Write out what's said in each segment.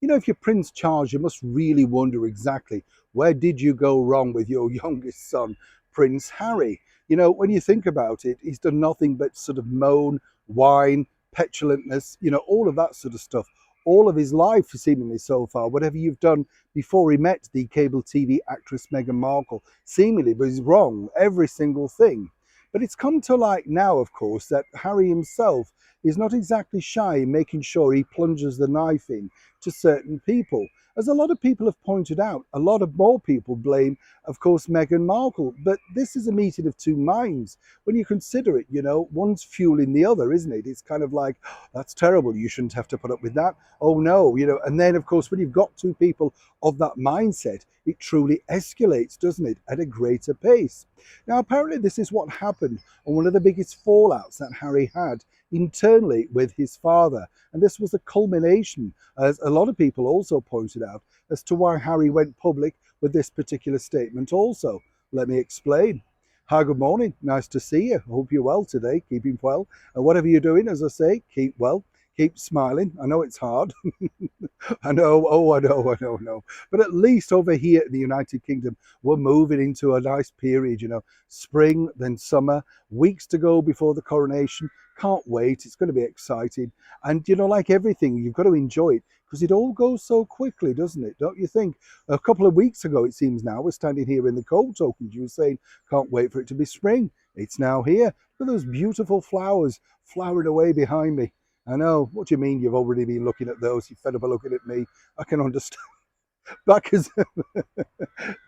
You know, if you're Prince Charles, you must really wonder exactly where did you go wrong with your youngest son, Prince Harry? You know, when you think about it, he's done nothing but sort of moan, whine, petulantness, you know, all of that sort of stuff. All of his life, seemingly so far, whatever you've done before he met the cable TV actress Meghan Markle, seemingly was wrong, every single thing. But it's come to light now, of course, that Harry himself is not exactly shy in making sure he plunges the knife in to certain people. As a lot of people have pointed out, a lot of more people blame, of course, Meghan Markle. But this is a meeting of two minds. When you consider it, you know, one's fueling the other, isn't it? It's kind of like, oh, that's terrible. You shouldn't have to put up with that. Oh, no, you know. And then, of course, when you've got two people of that mindset, it truly escalates, doesn't it, at a greater pace. Now, apparently, this is what happened on one of the biggest fallouts that Harry had internally with his father. And this was a culmination, as a lot of people also pointed out, as to why Harry went public with this particular statement also. Let me explain. Hi, good morning. Nice to see you. Hope you're well today, keeping well. And whatever you're doing, as I say, keep well. Keep smiling. I know it's hard. I know, oh, I know. But at least over here in the United Kingdom, we're moving into a nice period, you know, spring, then summer, weeks to go before the coronation. Can't wait. It's going to be exciting. And, you know, like everything, you've got to enjoy it because it all goes so quickly, doesn't it? Don't you think? A couple of weeks ago, it seems now, we're standing here in the cold talking to you saying, can't wait for it to be spring. It's now here. Look at those beautiful flowers flowering away behind me. I know. What do you mean you've already been looking at those? You're fed up of looking at me. I can understand. Back as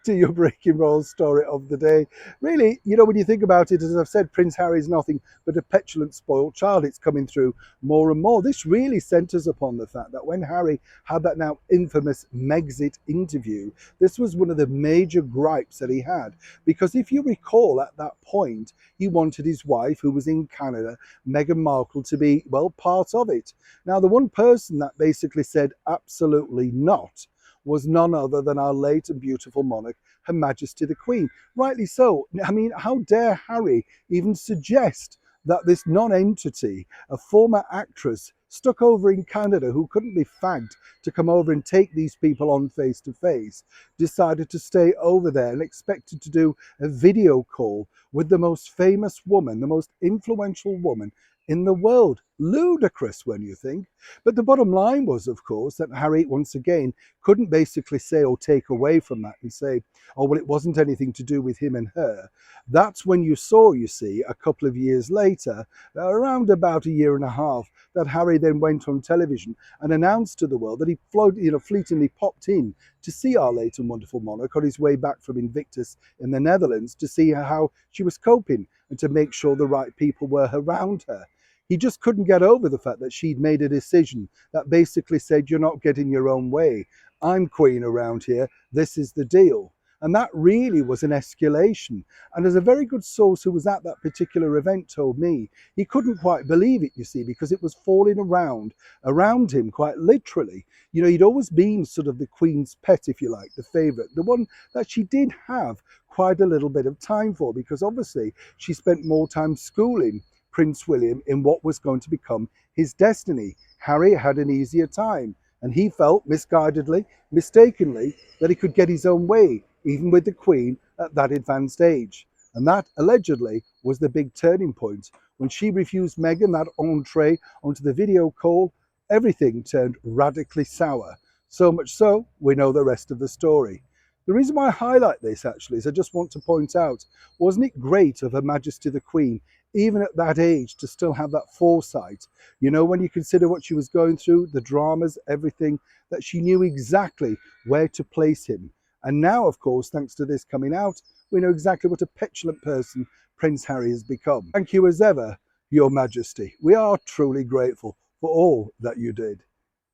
to your breaking roll story of the day. Really, you know, when you think about it, as I've said, Prince Harry is nothing but a petulant, spoiled child. It's coming through more and more. This really centres upon the fact that when Harry had that now infamous Megxit interview, this was one of the major gripes that he had. Because if you recall, at that point, he wanted his wife, who was in Canada, Meghan Markle, to be, well, part of it. Now, the one person that basically said absolutely not was none other than our late and beautiful monarch, Her Majesty the Queen. Rightly so. I mean, how dare Harry even suggest that this non-entity, a former actress stuck over in Canada who couldn't be fagged to come over and take these people on face to face, decided to stay over there and expected to do a video call with the most famous woman, the most influential woman in the world. Ludicrous when you think. But the bottom line was, of course, that Harry, once again, couldn't basically say or take away from that and say, oh, well, it wasn't anything to do with him and her. That's when you saw, you see, a couple of years later, around about a year and a half, that Harry then went on television and announced to the world that he fleetingly popped in to see our late and wonderful monarch on his way back from Invictus in the Netherlands to see how she was coping and to make sure the right people were around her. He just couldn't get over the fact that she'd made a decision that basically said, you're not getting your own way. I'm queen around here. This is the deal. And that really was an escalation. And as a very good source who was at that particular event told me, he couldn't quite believe it, you see, because it was falling around him quite literally. You know, he'd always been sort of the Queen's pet, if you like, the favourite, the one that she did have quite a little bit of time for, because obviously she spent more time schooling Prince William in what was going to become his destiny. Harry had an easier time, and he felt misguidedly, mistakenly, that he could get his own way, even with the Queen at that advanced age. And that, allegedly, was the big turning point. When she refused Meghan that entree onto the video call, everything turned radically sour. So much so, we know the rest of the story. The reason why I highlight this, actually, is I just want to point out, wasn't it great of Her Majesty the Queen, even at that age, to still have that foresight? You know, when you consider what she was going through, the dramas, everything, that she knew exactly where to place him. And now, of course, thanks to this coming out, we know exactly what a petulant person Prince Harry has become. Thank you as ever, Your Majesty. We are truly grateful for all that you did.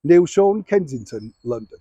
Neil Sean, Kensington, London.